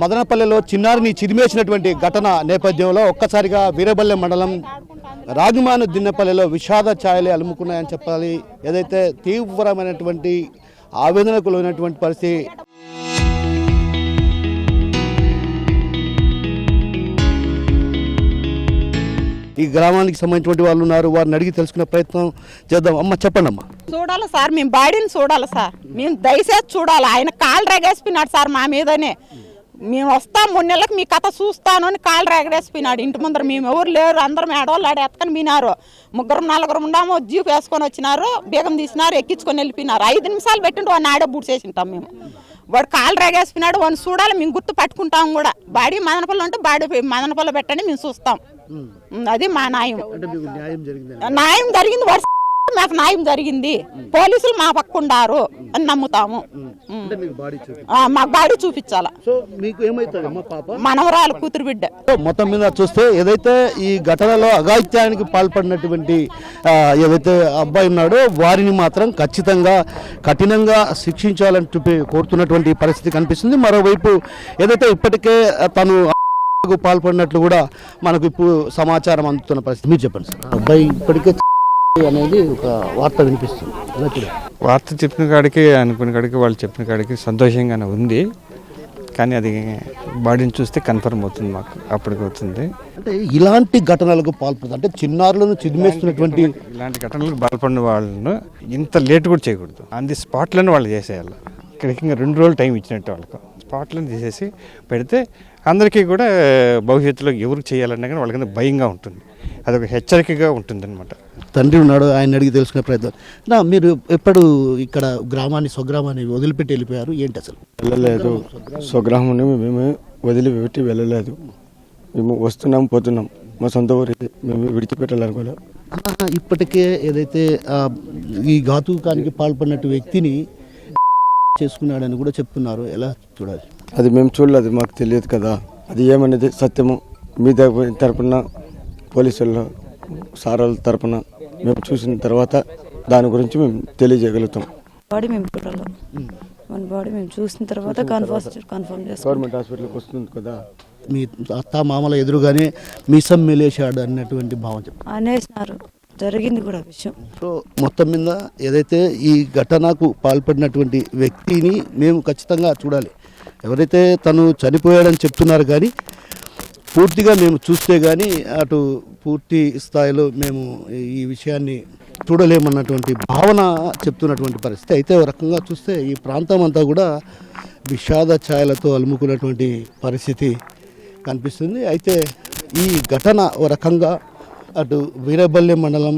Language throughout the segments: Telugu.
మదనపల్లెలో చిన్నారిని చిదిమేసినటువంటి ఘటన నేపథ్యంలో ఒక్కసారిగా వీరబల్లె మండలం రాగిమాను దిన్నపల్లెలో విషాద ఛాయలే అలుముకున్నాయని చెప్పాలి. ఏదైతే తీవ్రమైనటువంటి ఆవేదనకు లోనటువంటి పరిస్థితి. ఈ గ్రామానికి సంబంధించినటువంటి వాళ్ళు ఉన్నారు, వారిని అడిగి తెలుసుకునే ప్రయత్నం చేద్దాం. అమ్మ చెప్పండి అమ్మా. చూడాలి సార్, మేము బాడీని చూడాలి సార్, మేము దయచేసి చూడాలి. ఆయన కాళ్ళు రేగేసిపోయినాడు సార్ మా మీదనే. మేము వస్తాం 3 నెలలకు మీ కథ చూస్తాను అని కాళ్ళు రేగడేసిపోయినాడు ఇంటి ముందర. మేము ఎవరు లేరు, అందరం ఏడవాళ్ళు ఆడ ఎత్తుకొని పోయినారు. 3-4 ఉన్నాము, జీప్ వేసుకొని వచ్చినారు, బీగం తీసినారు, ఎక్కించుకొని వెళ్ళిపోయినారు. 5 నిమిషాలు పెట్టిండు వాడిని ఆడే బూట్ చేసింటాం మేము. వాడు కాళ్ళు రేగేసిపోయినాడు, వాడిని చూడాలి, మేము గుర్తు పట్టుకుంటాం కూడా. బాడీ మదనపల్లి ఉంటే బాడీ మదనపల్లి పెట్టండి, మేము చూస్తాం. అది మా న్యాయం. న్యాయం జరిగింది, వాడు మాకు న్యాయం జరిగింది, పోలీసులు మా పక్కుండారు అని నమ్ముతాము. మాకు బాడీ చూపించాలా. మనవరాలు కూతురు బిడ్డ. మొత్తం మీద చూస్తే ఏదైతే ఈ ఘటనలో అఘాయిత్యానికి పాల్పడినటువంటి ఏదైతే అబ్బాయి ఉన్నాడో వారిని మాత్రం ఖచ్చితంగా కఠినంగా శిక్షించాలని చెప్పి కోరుతున్నటువంటి పరిస్థితి కనిపిస్తుంది. మరోవైపు ఏదైతే ఇప్పటికే తను పాల్పడినట్లు కూడా మనకు ఇప్పుడు సమాచారం అందుతున్న పరిస్థితి. మీరు చెప్పండి సార్. అబ్బాయి ఇప్పటికే అనేది ఒక వార్త వినిపిస్తుంది. వార్త చెప్పిన కాడికి అనుకున్న కాడికి వాళ్ళు చెప్పిన కాడికి సంతోషంగానే ఉంది, కానీ అది బాడీని చూస్తే కన్ఫర్మ్ అవుతుంది, మాకు అప్పటికి అవుతుంది. అంటే ఇలాంటి ఘటనలకు పాల్పడుతుంది అంటే చిన్నారులను చిదిమేస్తున్నటువంటి ఇలాంటి ఘటనలకు పాల్పడిన వాళ్ళను ఇంత లేట్ కూడా చేయకూడదు. ఆన్ ది స్పాట్లను వాళ్ళు చేసేయాలి. ఇక్కడికి ఇంకా 2 రోజులు టైం ఇచ్చినట్టు వాళ్ళకు స్పాట్లను తీసేసి పెడితే అందరికీ కూడా భవిష్యత్తులో ఎవరికి చేయాలన్నా కానీ వాళ్ళకి భయంగా ఉంటుంది, అదొక హెచ్చరికగా ఉంటుంది అనమాట. తండ్రి ఉన్నాడు, ఆయన అడిగి తెలుసుకునే ప్రయత్నం. మీరు ఎప్పుడు ఇక్కడ గ్రామాన్ని స్వగ్రామాన్ని వదిలిపెట్టి వెళ్ళిపోయారు, ఏంటి అసలు? వెళ్ళలేదు, స్వగ్రామాన్ని మేము వదిలిపెట్టి వెళ్ళలేదు. మేము వస్తున్నాం పోతున్నాం, మా సొంత ఊరికి మేము విడిచిపెట్టాలనుకోలేదు. ఇప్పటికే ఏదైతే ఈ ఘాతుకానికి పాల్పడినట్టు వ్యక్తిని చేసుకున్నాడని కూడా చెప్తున్నారు, ఎలా చూడాలి? అది మేము చూడలేదు, మాకు తెలియదు కదా అది ఏమనేది సత్యము. మీ తరపున పోలీసుల సారాల తరపున మేము చూసిన తర్వాత దాని గురించి మేము తెలియజేయగలుగుతాం. బాడీ మేము చూడాలి, మన బాడీ మేము చూసిన తర్వాత కన్ఫర్మ్ చేస్తాం. గవర్నమెంట్ హాస్పిటల్కి వస్తుంది కదా. మీ అత్త మామల ఎదురుగానే మీసం మెలేశాడు అన్నటువంటి భావం అనేసినారు, జరిగింది కూడా విషయం. సో మొత్తం మీద ఏదైతే ఈ ఘటనకు పాల్పడినటువంటి వ్యక్తిని మేము ఖచ్చితంగా చూడాలి. ఎవరైతే తను చనిపోయాడని చెప్తున్నారు కానీ పూర్తిగా మేము చూస్తే కానీ అటు పూర్తి స్థాయిలో మేము ఈ విషయాన్ని చూడలేమన్నటువంటి భావన చెప్తున్నటువంటి పరిస్థితి. అయితే ఒక రకంగా చూస్తే ఈ ప్రాంతం అంతా కూడా విషాద ఛాయలతో అలుముకున్నటువంటి పరిస్థితి కనిపిస్తుంది. అయితే ఈ ఘటన ఒక రకంగా అటు వీరబల్లె మండలం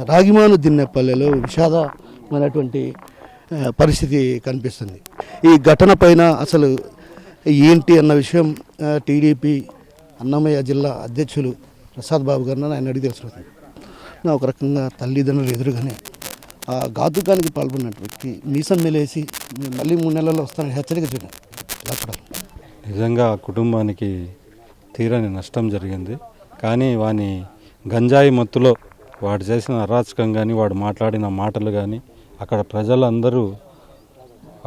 రాగిమాను దిన్నపల్లెలో విషాదమైనటువంటి పరిస్థితి కనిపిస్తుంది. ఈ ఘటన పైన అసలు ఏంటి అన్న విషయం టీడీపీ అన్నమయ్య జిల్లా అధ్యక్షులు ప్రసాద్ బాబు గారిని ఆయన అడిగి తెలుసుకుంది. ఒక రకంగా తల్లిదండ్రులు ఎదురుగానే ఆ ఘాతుకానికి పాల్పడినట్టు వ్యక్తి మీసం మెలేసి మళ్ళీ 3 నెలల్లో వస్తానని హెచ్చరిక చేయడం నిజంగా కుటుంబానికి తీరని నష్టం జరిగింది. కానీ వాని గంజాయి మత్తులో వాడు చేసిన అరాచకం కానీ వాడు మాట్లాడిన మాటలు కానీ అక్కడ ప్రజలందరూ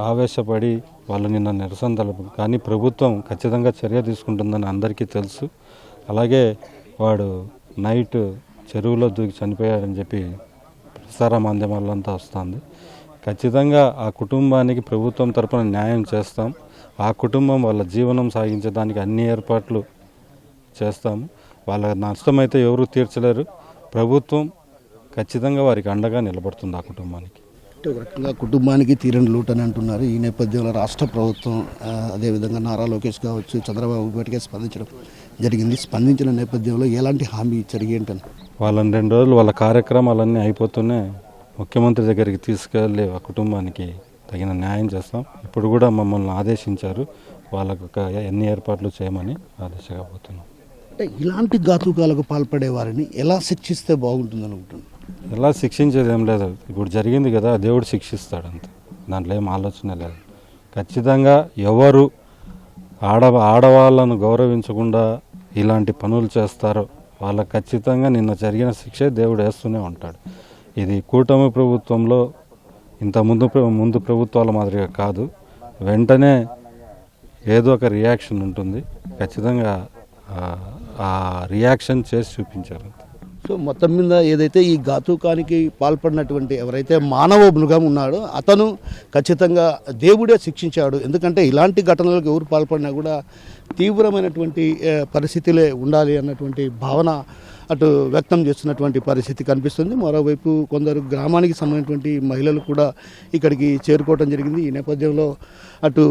ఆవేశపడి వాళ్ళు నిన్న నిరసన తెలుపు, కానీ ప్రభుత్వం ఖచ్చితంగా చర్య తీసుకుంటుందని అందరికీ తెలుసు. అలాగే వాడు నైట్ చెరువులో దూకి చనిపోయాడని చెప్పి ప్రసార మాధ్యమాలంతా వస్తుంది. ఖచ్చితంగా ఆ కుటుంబానికి ప్రభుత్వం తరపున న్యాయం చేస్తాం. ఆ కుటుంబం వాళ్ళ జీవనం సాగించడానికి అన్ని ఏర్పాట్లు చేస్తాము. వాళ్ళ నష్టమైతే ఎవరు తీర్చలేరు, ప్రభుత్వం ఖచ్చితంగా వారికి అండగా నిలబడుతుంది ఆ కుటుంబానికి. ఒక రకంగా కుటుంబానికి తీరని లోటు అని అంటున్నారు. ఈ నేపథ్యంలో రాష్ట్ర ప్రభుత్వం అదేవిధంగా నారా లోకేష్ కావచ్చు, చంద్రబాబు ఇప్పటికే స్పందించడం జరిగింది. స్పందించిన నేపథ్యంలో ఎలాంటి హామీ ఇచ్చారు ఏంటని? వాళ్ళని 2 రోజులు వాళ్ళ కార్యక్రమాలన్నీ అయిపోతూనే ముఖ్యమంత్రి దగ్గరికి తీసుకెళ్ళి ఆ కుటుంబానికి తగిన న్యాయం చేస్తాం. ఇప్పుడు కూడా మమ్మల్ని ఆదేశించారు, వాళ్ళకు ఎన్ని ఏర్పాట్లు చేయమని ఆదేశంగా పోతున్నాం. అంటే ఇలాంటి ఘాతుకాలకు పాల్పడే వారిని ఎలా శిక్షిస్తే బాగుంటుంది అనుకుంటున్నాను? ఎలా శిక్షించేది ఏం లేదు, ఇప్పుడు జరిగింది కదా దేవుడు శిక్షిస్తాడు అంతే, దాంట్లో ఏం ఆలోచన లేదు. ఖచ్చితంగా ఎవరు ఆడవాళ్ళను గౌరవించకుండా ఇలాంటి పనులు చేస్తారో వాళ్ళకి ఖచ్చితంగా నిన్న జరిగిన శిక్షే దేవుడు వేస్తూనే ఉంటాడు. ఇది కూటమి ప్రభుత్వంలో ఇంత ముందు ప్రభుత్వాల మాదిరిగా కాదు, వెంటనే ఏదో ఒక రియాక్షన్ ఉంటుంది. ఖచ్చితంగా ఆ రియాక్షన్ చేసి చూపించారు. సో మొత్తం మీద ఏదైతే ఈ ఘాతుకానికి పాల్పడినటువంటి ఎవరైతే మానవ మృగం ఉన్నాడో అతను ఖచ్చితంగా దేవుడే శిక్షించాడు. ఎందుకంటే ఇలాంటి ఘటనలకు ఎవరు పాల్పడినా కూడా తీవ్రమైనటువంటి పరిస్థితులే ఉండాలి అన్నటువంటి భావన అటు వ్యక్తం చేస్తున్నటువంటి పరిస్థితి కనిపిస్తుంది. మరోవైపు కొందరు గ్రామానికి సంబంధించినటువంటి మహిళలు కూడా ఇక్కడికి చేరుకోవడం జరిగింది. ఈ నేపథ్యంలో అటు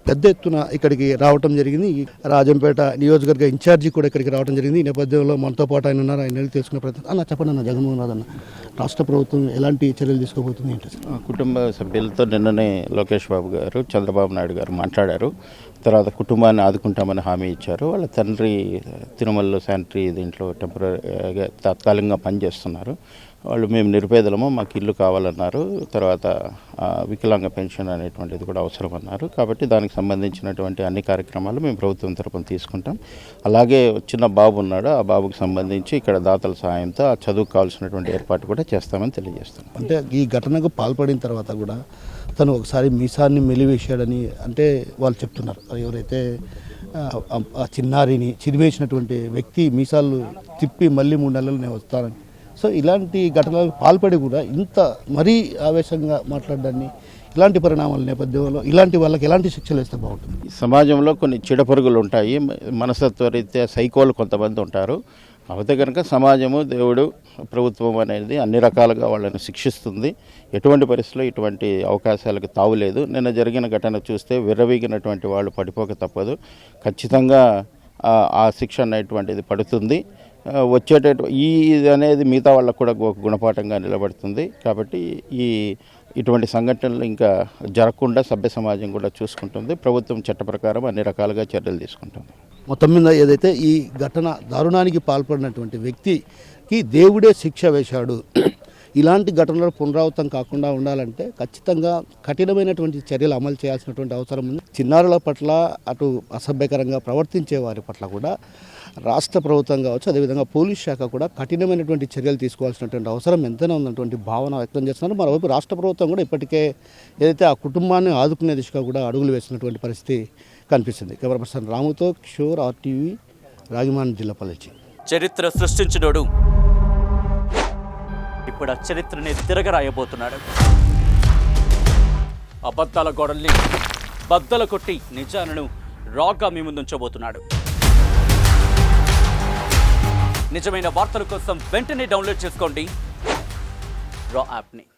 పెద్ద ఎత్తున ఇక్కడికి రావటం జరిగింది. రాజంపేట నియోజకవర్గ ఇన్ఛార్జి కూడా ఇక్కడికి రావడం జరిగింది. ఈ నేపథ్యంలో మనతో పాటు ఆయన ఉన్నారు. ఆయన తెలుసుకునే ప్రయత్నం. అన్న చెప్పండి అన్న, జగన్మోహన్ రెడ్డి అన్న రాష్ట్ర ప్రభుత్వం ఎలాంటి చర్యలు తీసుకోబోతుంది ఏంటి? కుటుంబ సభ్యులతో నిన్ననే లోకేష్ బాబు గారు, చంద్రబాబు నాయుడు గారు మాట్లాడారు. తర్వాత కుటుంబాన్ని ఆదుకుంటామని హామీ ఇచ్చారు. వాళ్ళ తండ్రి తిరుమలలో శానిటరీ దీంట్లో టెంపరీగా తాత్కాలికంగా పనిచేస్తున్నారు. వాళ్ళు మేము నిరుపేదలము, మాకు ఇల్లు కావాలన్నారు. తర్వాత వికలాంగ పెన్షన్ అనేటువంటిది కూడా అవసరం అన్నారు. కాబట్టి దానికి సంబంధించినటువంటి అన్ని కార్యక్రమాలు మేము ప్రభుత్వం తరపున తీసుకుంటాం. అలాగే చిన్న బాబు ఉన్నాడు, ఆ బాబుకి సంబంధించి ఇక్కడ దాతల సహాయంతో ఆ చదువుకు కావాల్సినటువంటి ఏర్పాటు కూడా చేస్తామని తెలియజేస్తున్నాం. అంటే ఈ ఘటనకు పాల్పడిన తర్వాత కూడా తను ఒకసారి మీసాన్ని మెలివేశాడని అంటే వాళ్ళు చెప్తున్నారు. ఎవరైతే ఆ చిన్నారిని చిరివేసినటువంటి వ్యక్తి మీసాలు తిప్పి మళ్ళీ 3 నెలలు నేను వస్తానని. సో ఇలాంటి ఘటనలకు పాల్పడి కూడా ఇంత మరీ ఆవేశంగా మాట్లాడడాన్ని, ఇలాంటి పరిణామాల నేపథ్యంలో ఇలాంటి వాళ్ళకి ఎలాంటి శిక్షలు వేస్తే బాగుంటుంది? సమాజంలో కొన్ని చెడపరుగులు ఉంటాయి, మనస్తత్వరీత్యా సైకోలు కొంతమంది ఉంటారు. అయితే కనుక సమాజము, దేవుడు, ప్రభుత్వం అనేది అన్ని రకాలుగా వాళ్ళని శిక్షిస్తుంది. ఎటువంటి పరిస్థితుల్లో ఇటువంటి అవకాశాలకు తావులేదు. నిన్న జరిగిన ఘటన చూస్తే విర్రవీగినటువంటి వాళ్ళు పడిపోక తప్పదు. ఖచ్చితంగా ఆ శిక్ష అనేటువంటిది పడుతుంది. ఇది అనేది మిగతా వాళ్ళకు కూడా ఒక గుణపాఠంగా నిలబడుతుంది. కాబట్టి ఇటువంటి సంఘటనలు ఇంకా జరగకుండా సభ్య సమాజం కూడా చూసుకుంటుంది. ప్రభుత్వం చట్ట ప్రకారం అన్ని రకాలుగా చర్యలు తీసుకుంటుంది. మొత్తం మీద ఏదైతే ఈ ఘటన దారుణానికి పాల్పడినటువంటి వ్యక్తికి దేవుడే శిక్ష వేశాడు. ఇలాంటి ఘటనలు పునరావృతం కాకుండా ఉండాలంటే ఖచ్చితంగా కఠినమైనటువంటి చర్యలు అమలు చేయాల్సినటువంటి అవసరం ఉంది. చిన్నారుల పట్ల అటు అసభ్యకరంగా ప్రవర్తించే వారి పట్ల కూడా రాష్ట్ర ప్రభుత్వం కావచ్చు, అదేవిధంగా పోలీస్ శాఖ కూడా కఠినమైనటువంటి చర్యలు తీసుకోవాల్సినటువంటి అవసరం ఎంతైనా ఉన్నటువంటి భావన వ్యక్తం చేస్తున్నారు. మరోవైపు రాష్ట్ర ప్రభుత్వం కూడా ఇప్పటికే ఏదైతే ఆ కుటుంబాన్ని ఆదుకునే దిశగా కూడా అడుగులు వేసినటువంటి పరిస్థితి కనిపిస్తుంది. కెమెరా పర్సన్ రాముతో కిషోర్, RTV, రాగిమాన్, జిల్లాపల్లి. చరిత్ర సృష్టించినోడు ఇప్పుడు ఆ చరిత్రని తిరగరాయబోతున్నాడు. అబద్ధాల గోడల్ని బద్దల కొట్టి నిజాలను రాగా మీ ముందుంచబోతున్నాడు. నిజమైన వార్తల కోసం వెంటనే డౌన్లోడ్ చేసుకోండి రా యాప్ని.